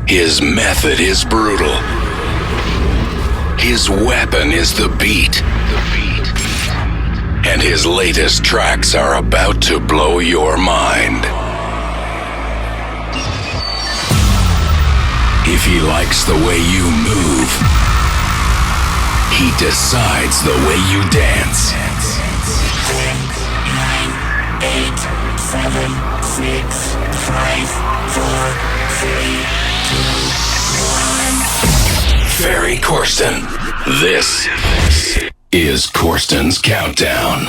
His method is brutal. His weapon is the beat. And his latest tracks are about to blow your mind. If he likes the way you move, he decides the way you dance. 10, 9, 8, 7, 6, 5, 4, 3, 2, 1. Ferry Corsten. This is Corsten's Countdown.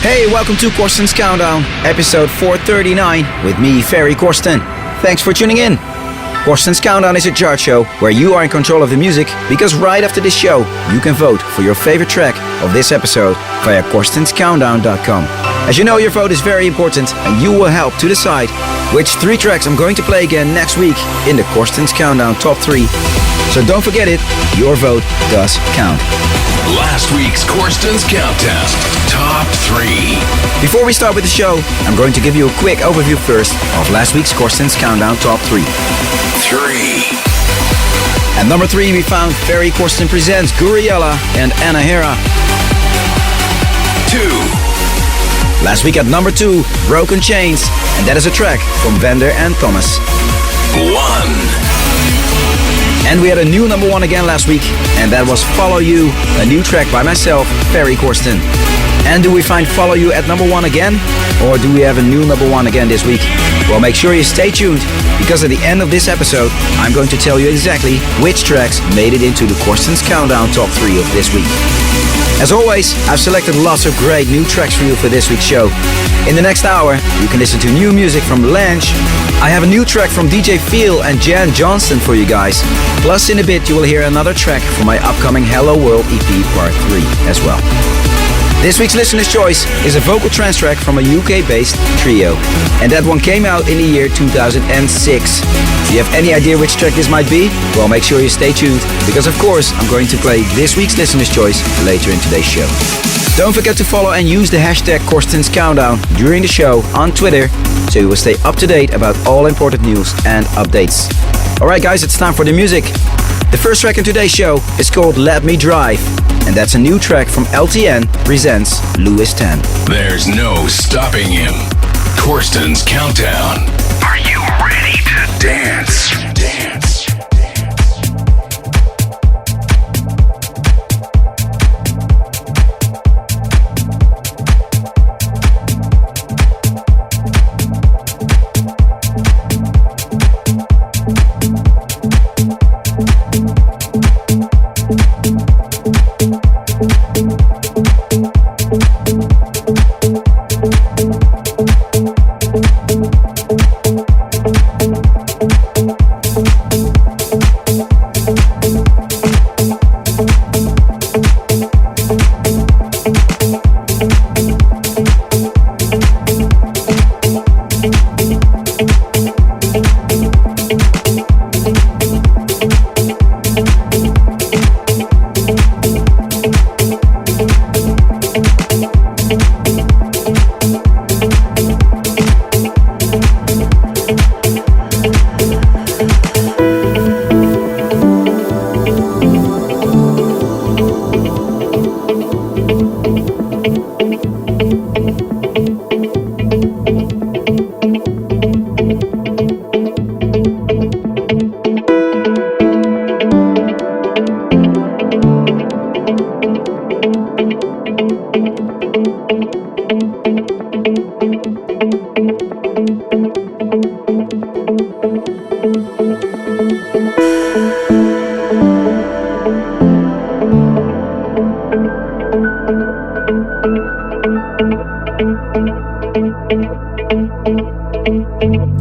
Hey, welcome to Corsten's Countdown, episode 439, with me, Ferry Corsten. Thanks for tuning in. Corsten's Countdown is a chart show where you are in control of the music, because right after this show, you can vote for your favorite track of this episode via CORSTEN'S.com. As you know, your vote is very important, and you will help to decide which 3 tracks I'm going to play again next week in the Corsten's Countdown Top 3. So don't forget it, your vote does count. Last week's Corsten's Countdown, Top 3. Before we start with the show, I'm going to give you a quick overview first of last week's Corsten's Countdown Top 3. 3. At number 3, we found Ferry Corsten presents Gouryella and Anahera. 2. Last week at number 2, Broken Chains, and that is a track from Vander and Thomas. 1. And we had a new number 1 again last week, and that was Follow You, a new track by myself, Ferry Corsten. And do we find Follow You at number 1 again? Or do we have a new number 1 again this week? Well, make sure you stay tuned, because at the end of this episode, I'm going to tell you exactly which tracks made it into the Corsten's Countdown Top 3 of this week. As always, I've selected lots of great new tracks for you for this week's show. In the next hour, you can listen to new music from Lange. I have a new track from DJ Feel and Johnston for you guys. Plus, in a bit, you will hear another track from my upcoming Hello World EP Part 3 as well. This week's listener's choice is a vocal trance track from a UK-based trio, and that one came out in the year 2006. Do you have any idea which track this might be? Well, make sure you stay tuned, because of course I'm going to play this week's listener's choice later in today's show. Don't forget to follow and use the hashtag Corsten's Countdown during the show on Twitter, so you will stay up to date about all important news and updates. Alright guys, it's time for the music. The first track in today's show is called Let Me Drive, and that's a new track from LTN presents Louis 10. There's no stopping him. Corsten's Countdown. Are you ready to dance? Dance.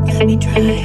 Let me drive.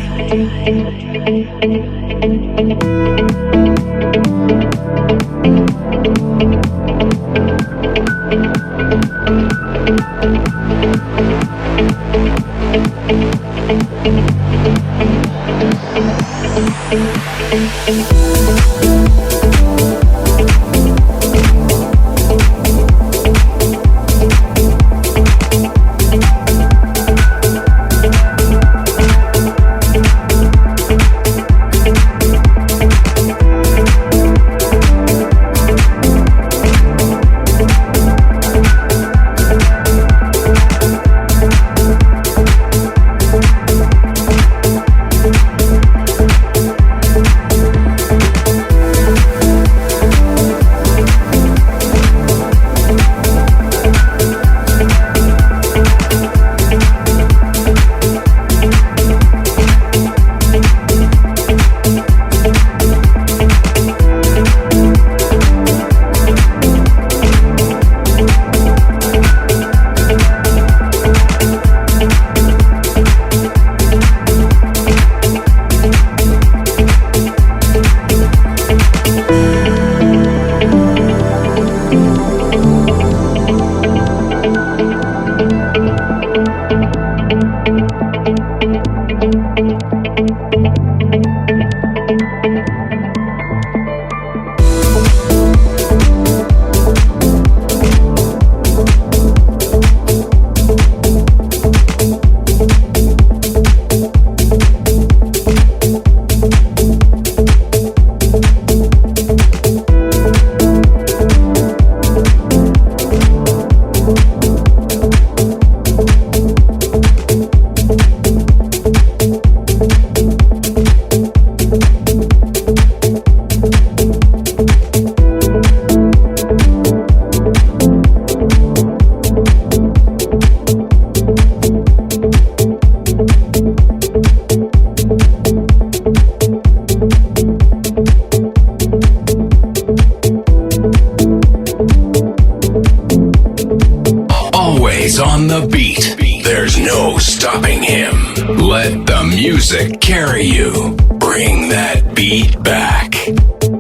is on the beat. There's no stopping him. Let the music carry you. Bring that beat back.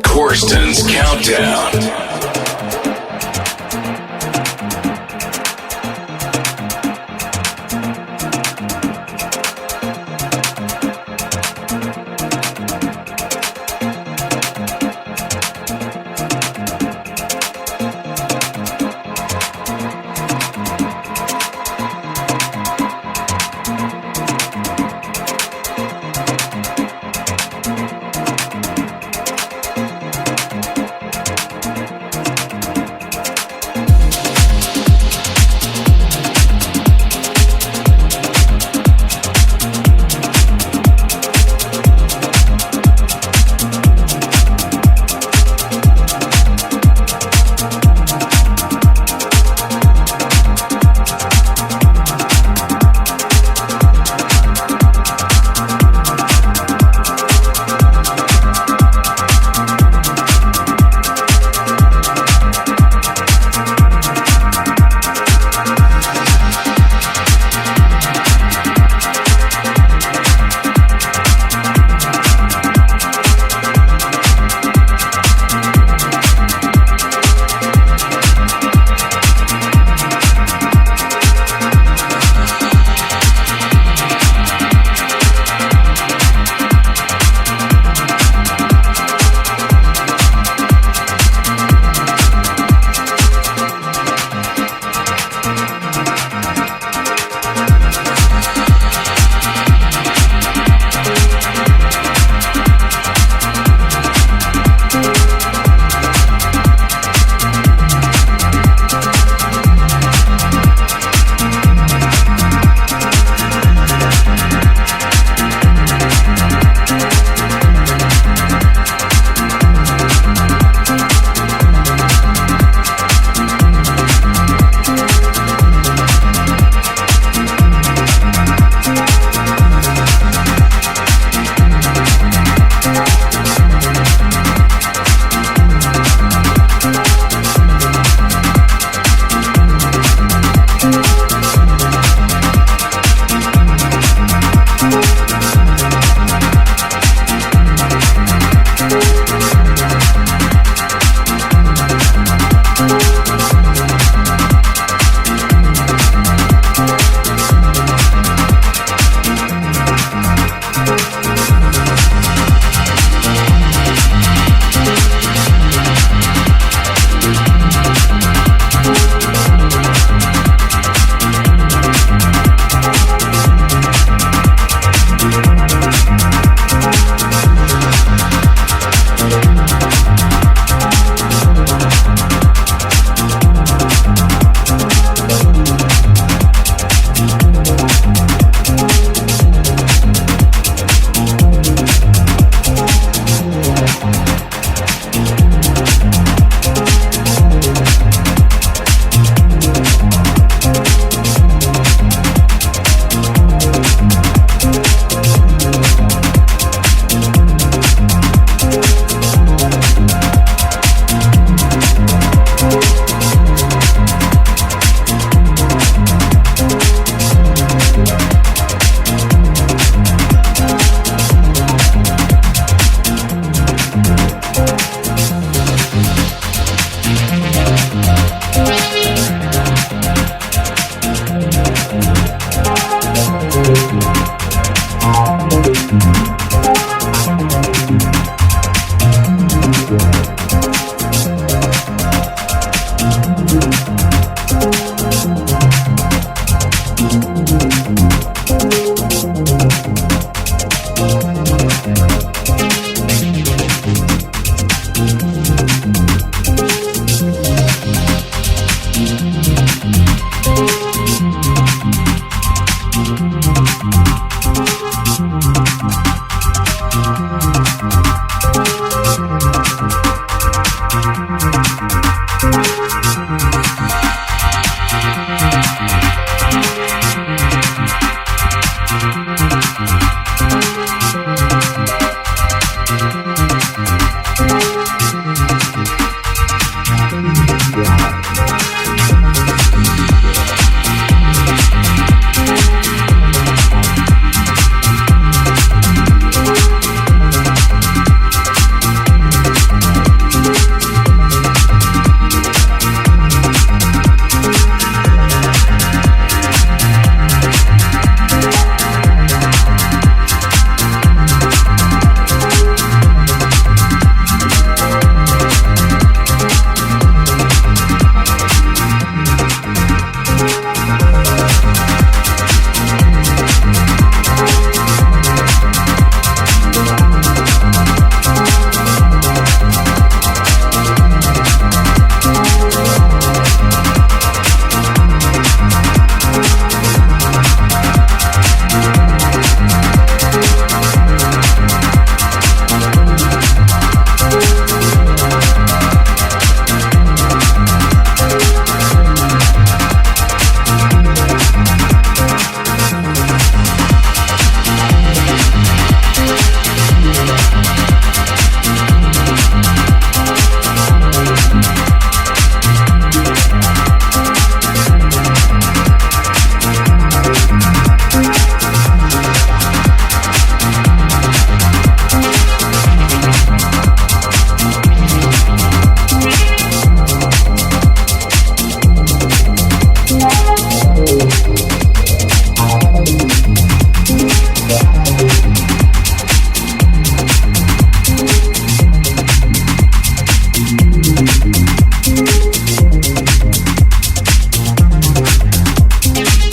Corsten's Countdown.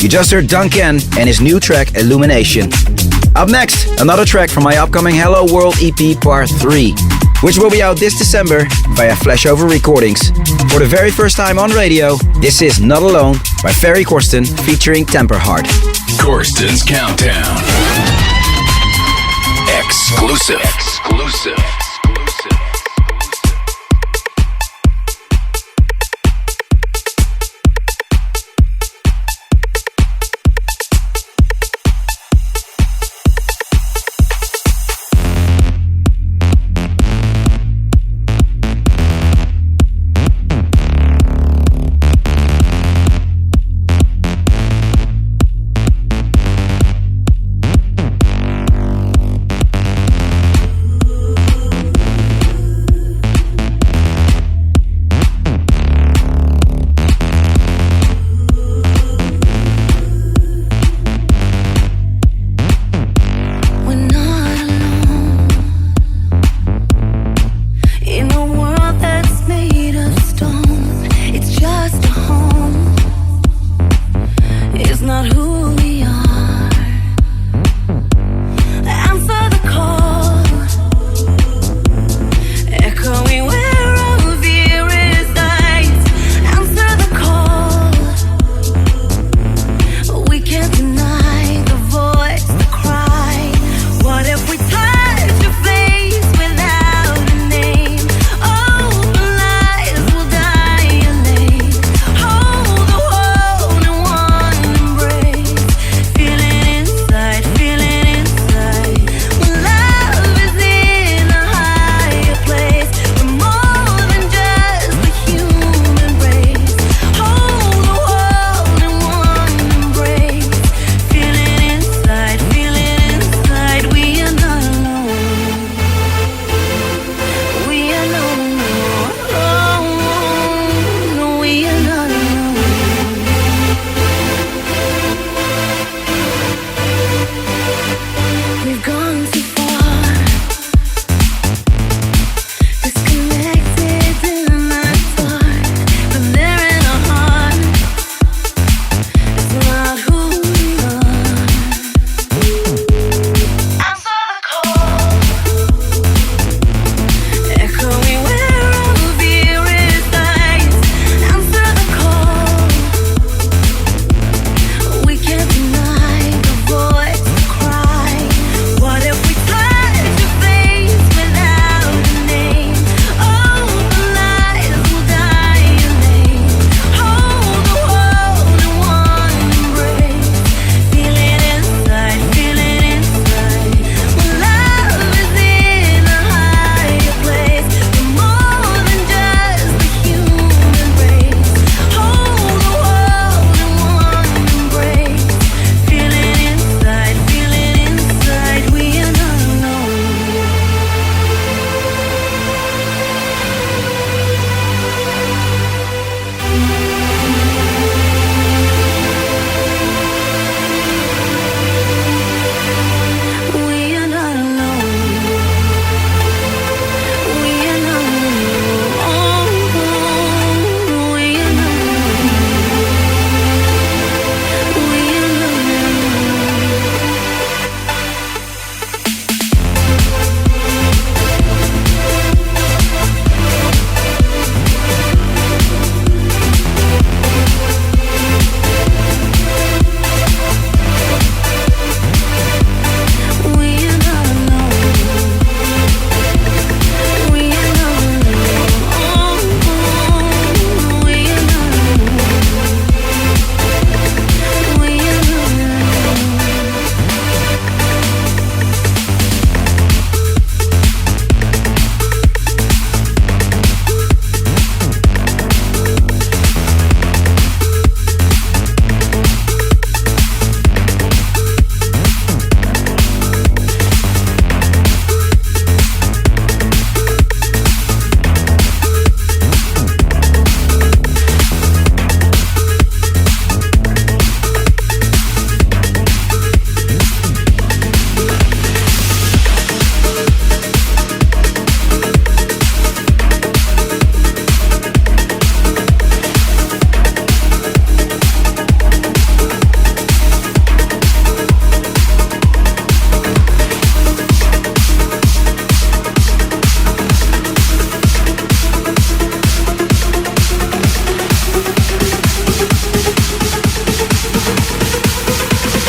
You just heard Dunkan and his new track Illumination. Up next, another track from my upcoming Hello World EP Part 3, which will be out this December via Flashover Recordings. For the very first time on radio, this is Not Alone by Ferry Corsten featuring Temperheart. Corsten's Countdown. Exclusive.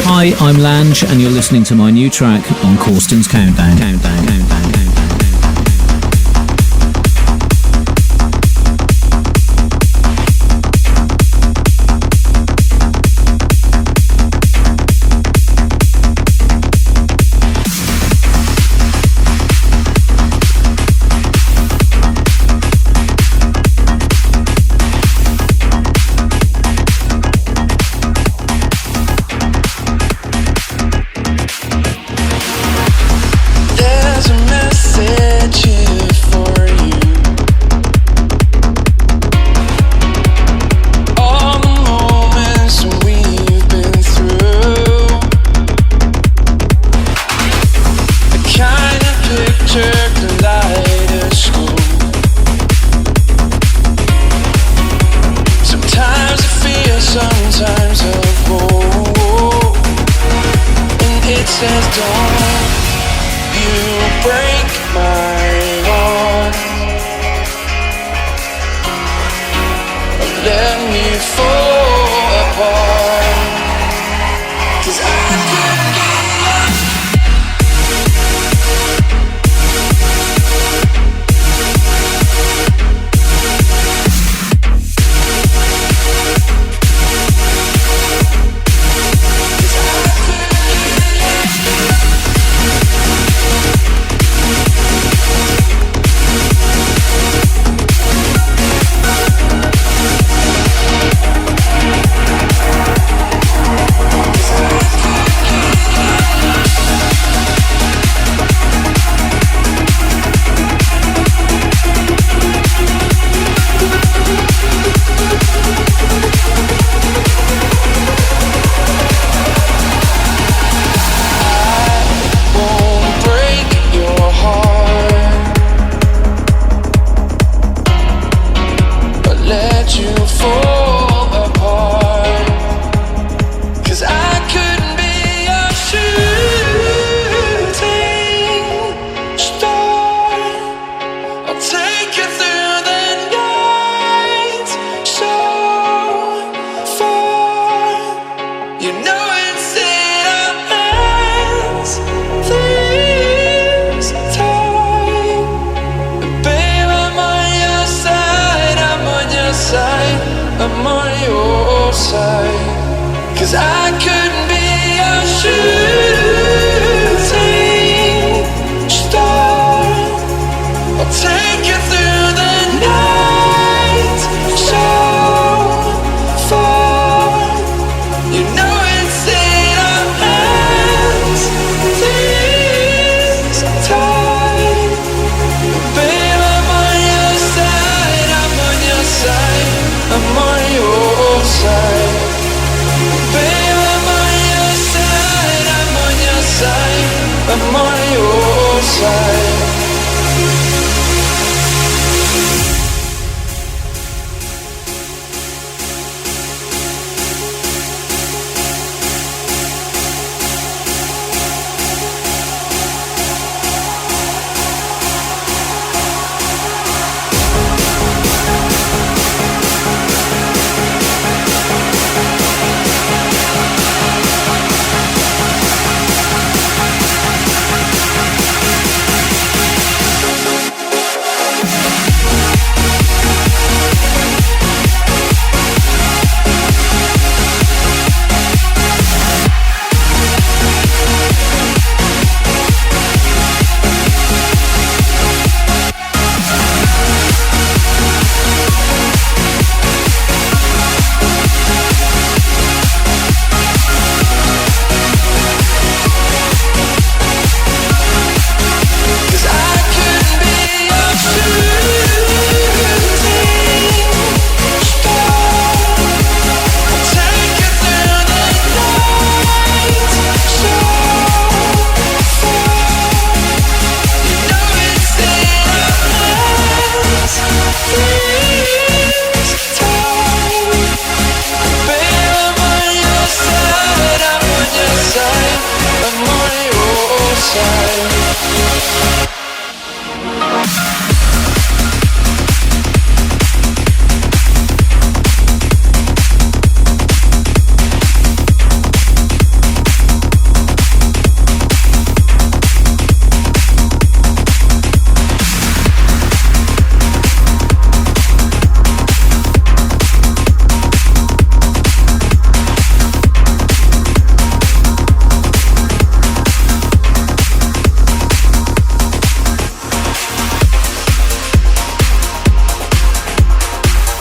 Hi, I'm Lange, and you're listening to my new track on Corsten's Countdown. Baby, I'm on your side.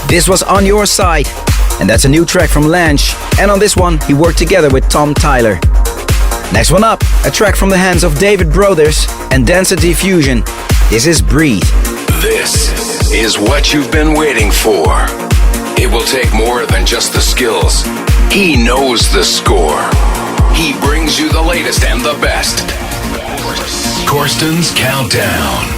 This was On Your Side, and that's a new track from Lange, and on this one he worked together with Tom Tyler. Next one up, a track from the hands of David Brothers and Density Fusion. This is Breathe. This is what you've been waiting for. It will take more than just the skills. He knows the score. He brings you the latest and the best. Corsten's Countdown.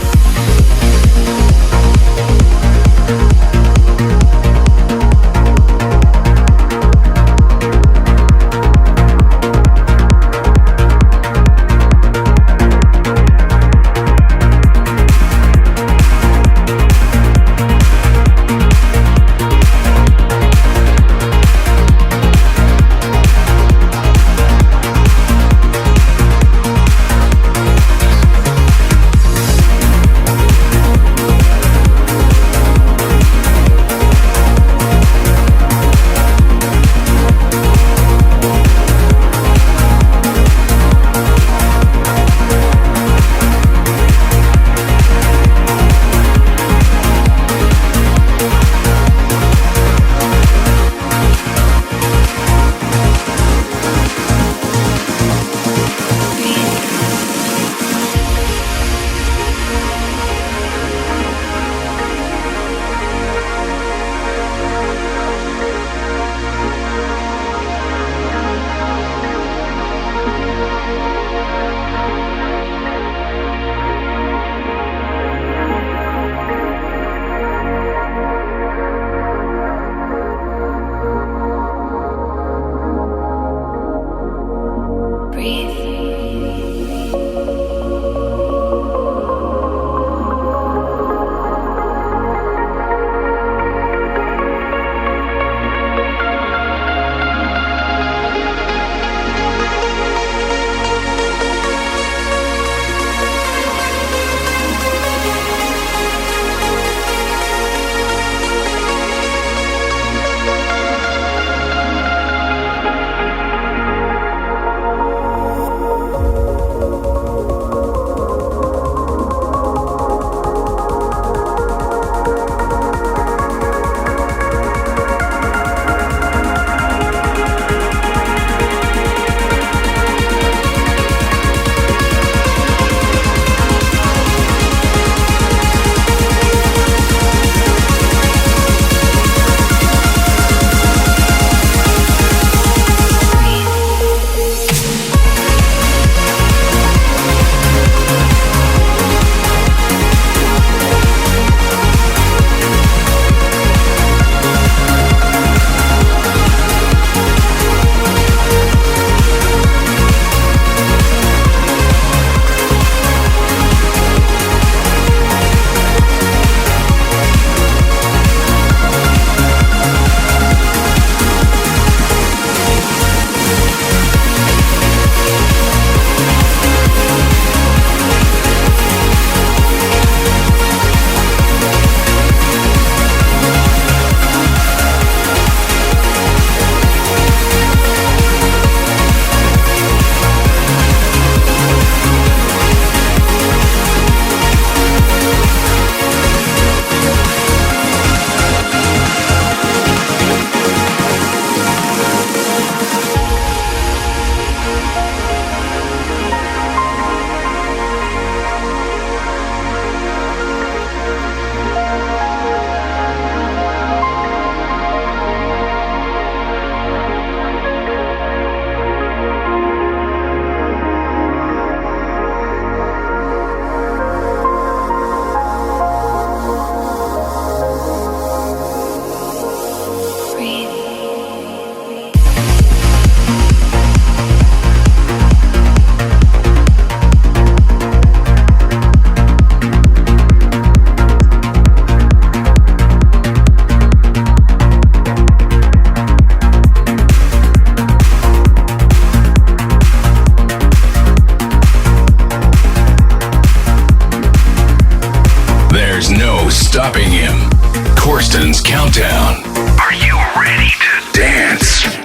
stopping him. Corsten's Countdown. Are you ready to dance?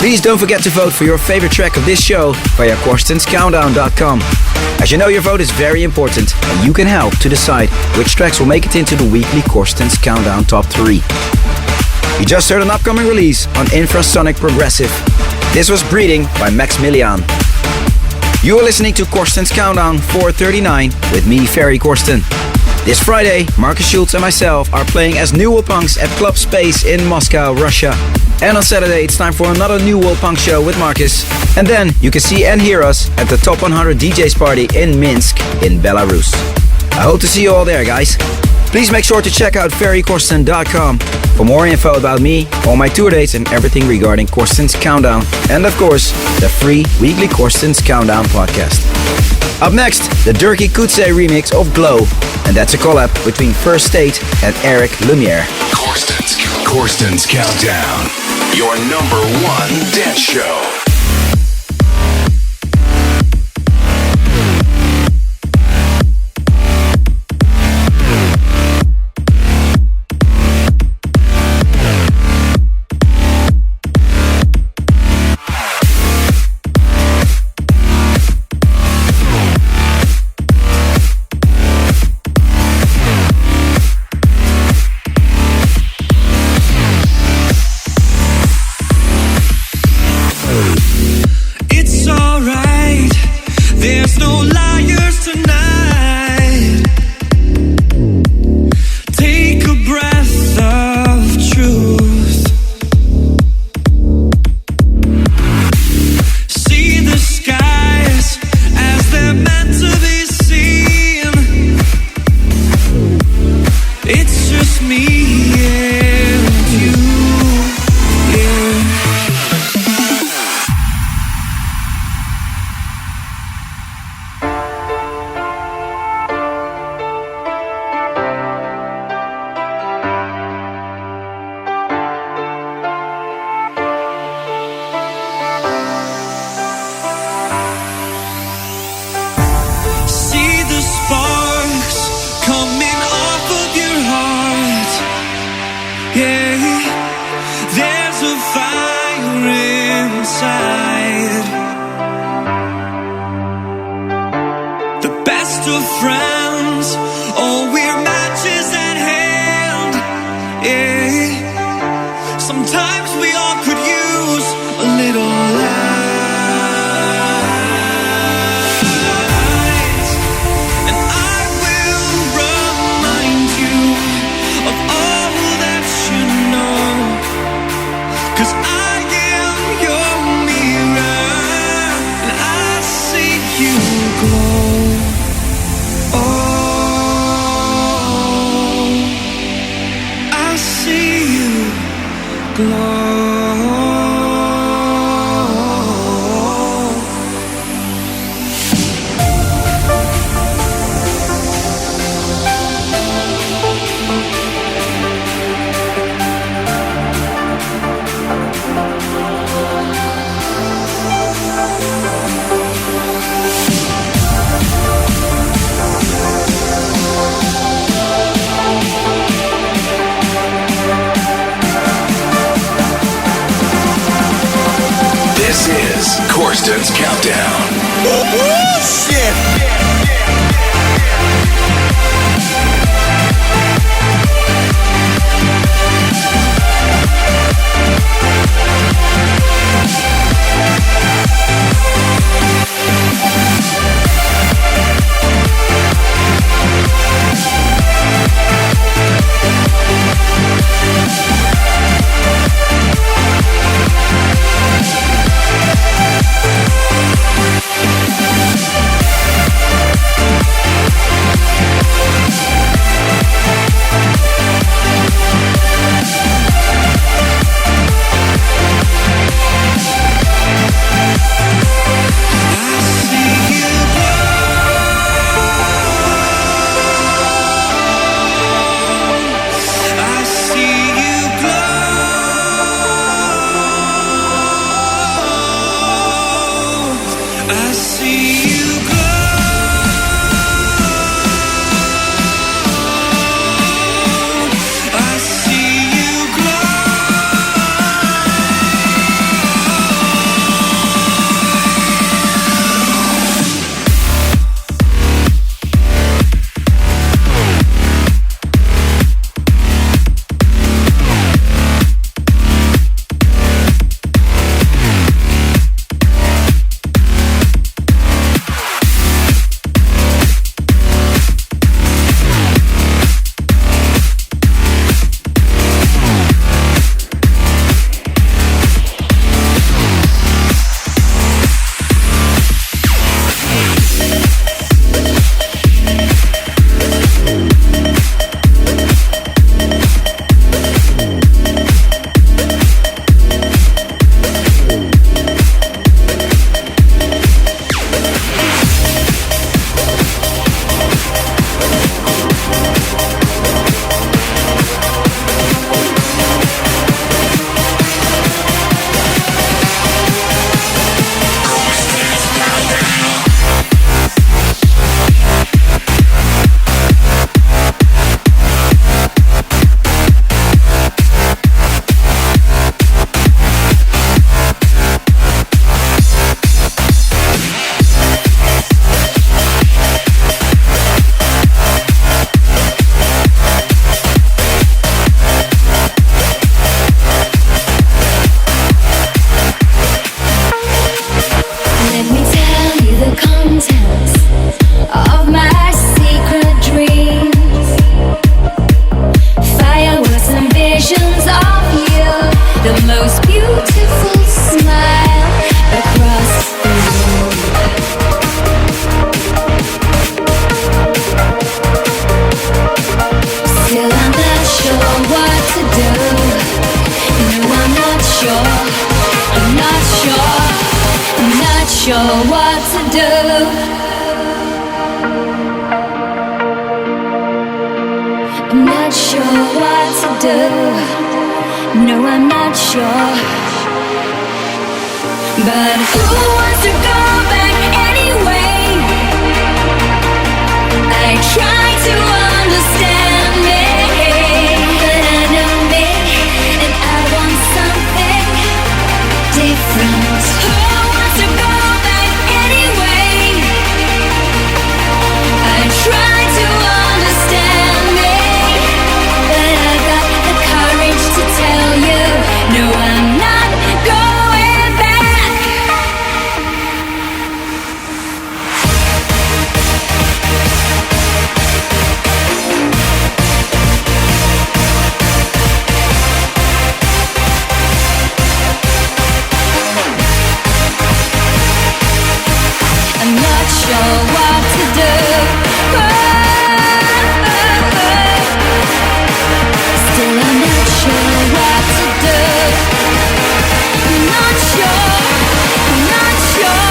Please don't forget to vote for your favorite track of this show via CORSTEN'S As you know, your vote is very important, and you can help to decide which tracks will make it into the weekly Corsten's Countdown Top 3. You just heard an upcoming release on Infrasonic Progressive. This was Breeding by Millian. You are listening to Corsten's Countdown 439 with me, Ferry Corsten. This Friday, Marcus Schultz and myself are playing as New World Punks at Club Space in Moscow, Russia. And on Saturday, it's time for another New World Punk show with Marcus. And then you can see and hear us at the Top 100 DJs party in Minsk, in Belarus. I hope to see you all there, guys. Please make sure to check out ferrycorsten.com for more info about me, all my tour dates and everything regarding Corsten's Countdown. And of course, the free weekly Corsten's Countdown podcast. Up next, the Dirkie Coetzee remix of Glow. And that's a collab between First State and Eric Lumiere. Corsten's Countdown, your number one dance show. Corsten's Countdown. Oh, shit! do. No, I'm not sure. But who wants to go back anyway? I try to understand me, but I know me, and I want something different. Who wants to go back anyway? I try to understand me, but I got the courage to tell you, no, I'm not going back. I'm not sure what to do. Still, I'm not sure what to do. I'm not sure. I'm not sure.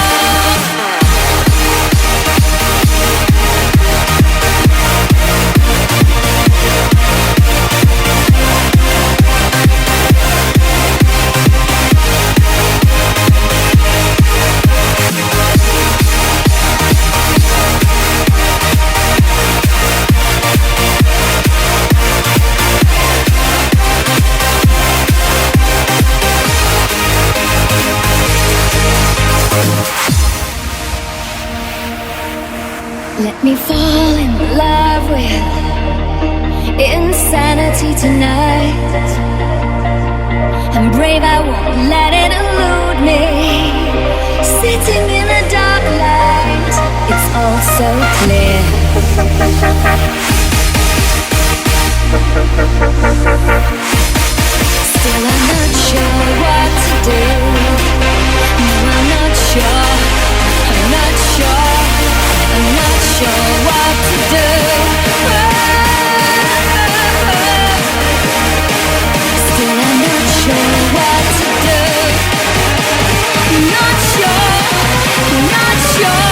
Let me fall in love with insanity tonight. I'm brave, I won't let it elude me. Sitting in a dark light, it's all so clear. Still, I'm not sure what to do. No, I'm not sure. I'm not sure. I'm not sure what to do. Still, I'm not sure what to do. I'm not sure. I'm not sure.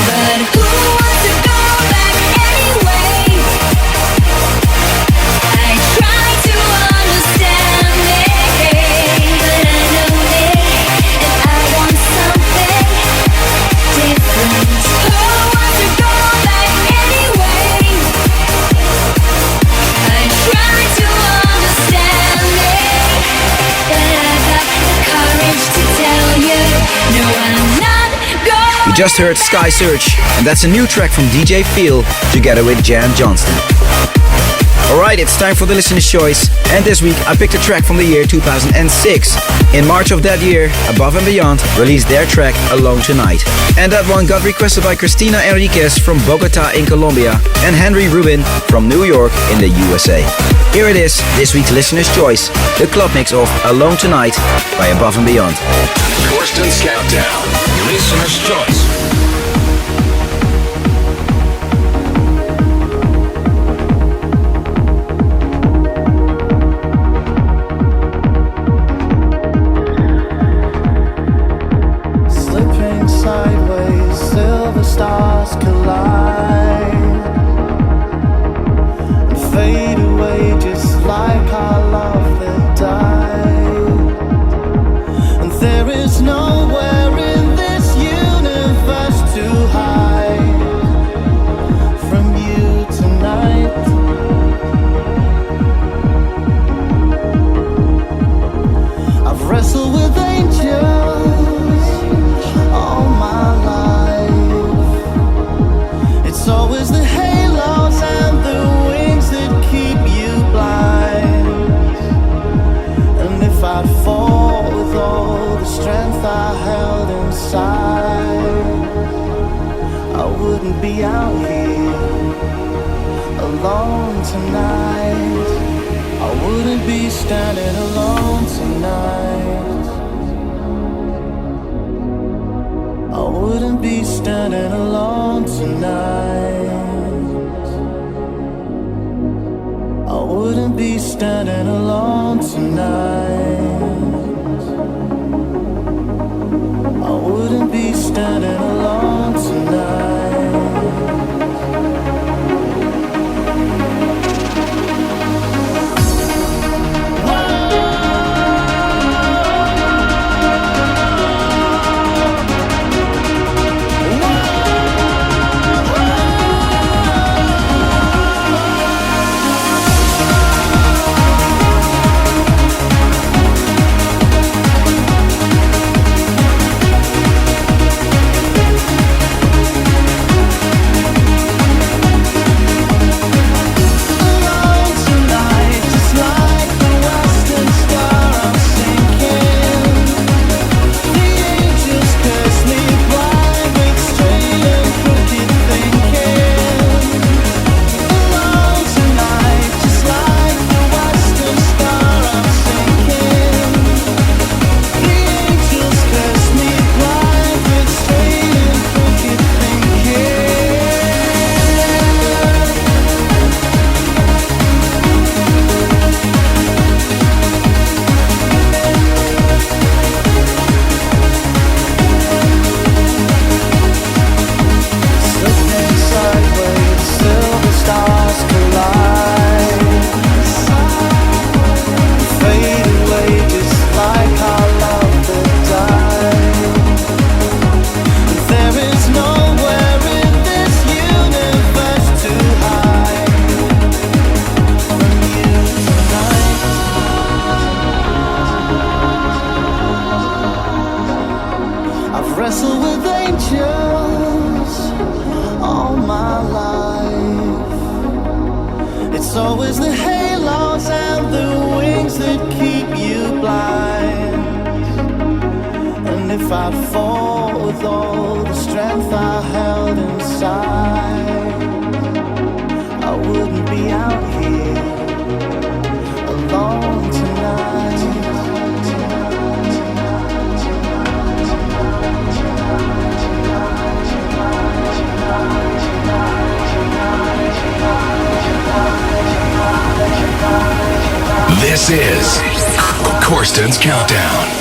But who wants to go back anyway? I try to understand me, but I know me, and I want something different. Who wants to go back anyway? I try to understand me, but I got the courage to tell you, no, I'm not going. You just heard Skysearch, and that's a new track from DJ Feel together with Johnston. Alright, it's time for the listener's choice, and this week I picked a track from the year 2006. In March of that year, Above and Beyond released their track Alone Tonight. And that one got requested by Cristina Enriquez from Bogota in Colombia and Henry Rubin from New York in the USA. Here it is, this week's listener's choice, the club mix of Alone Tonight by Above and Beyond. Corsten's Countdown. Listener's Choice. Slipping sideways, silver stars collide and fade away just like our love that died. And there is nowhere in this universe to hide from you tonight. I've wrestled with angels all my life. It's always the halos and the wings that keep you blind. And if I'd fall with all the strength I held inside, I wouldn't be out here alone tonight. I wouldn't be standing alone tonight. I wouldn't be standing alone tonight. I wouldn't be standing alone tonight. I wouldn't be standing alone tonight. This is Corsten's Countdown.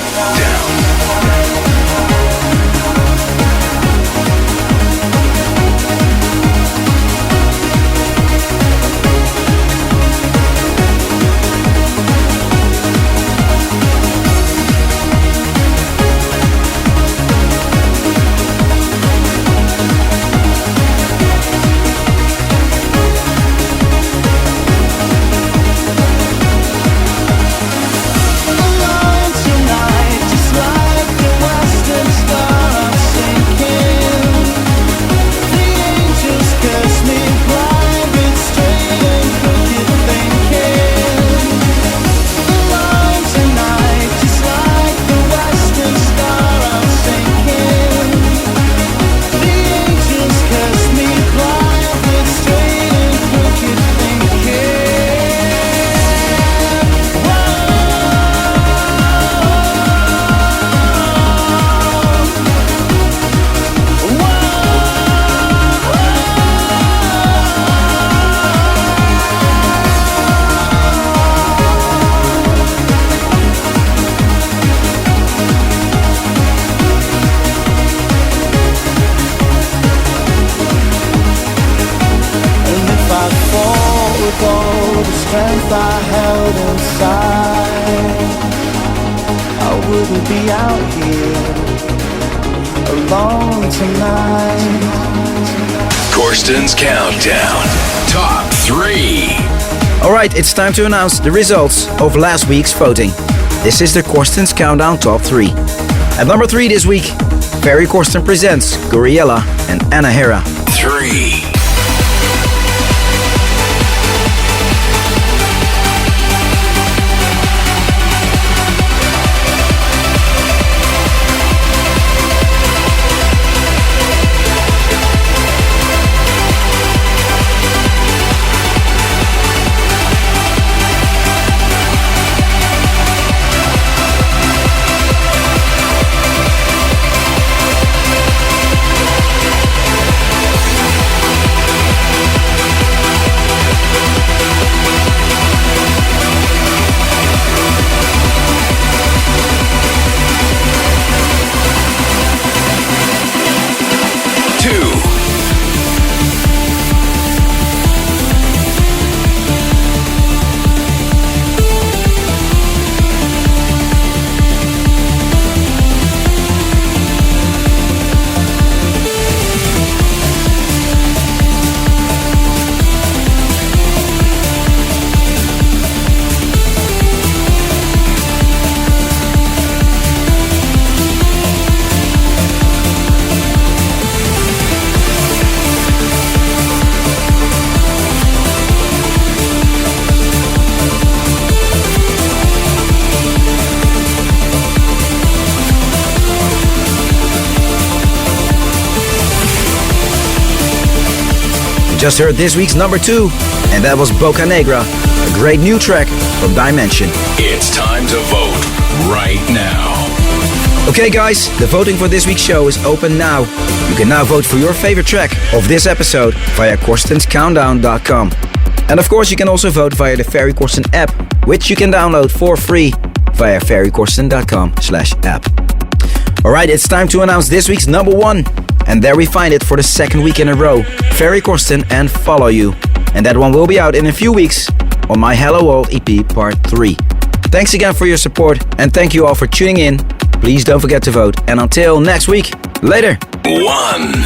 Corsten's Countdown. Top 3. Alright, it's time to announce the results of last week's voting. This is the Corsten's Countdown Top 3. At number 3 this week, Ferry Corsten presents Gouryella and Anahera. 3. just heard this week's number 2, and that was Bocanegra, a great new track from Dimension. It's time to vote right now. Okay guys, the voting for this week's show is open now. You can now vote for your favorite track of this episode via CORSTEN'SCountdown.com. And of course you can also vote via the Ferry Corsten app, which you can download for free via ferrycorsten.com/app. Alright, it's time to announce this week's number 1. And there we find it for the second week in a row, Ferry Corsten and Follow You. And that one will be out in a few weeks on my Hello World EP Part 3. Thanks again for your support and thank you all for tuning in. Please don't forget to vote, and until next week, later. 1.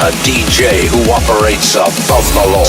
A DJ who operates above the law.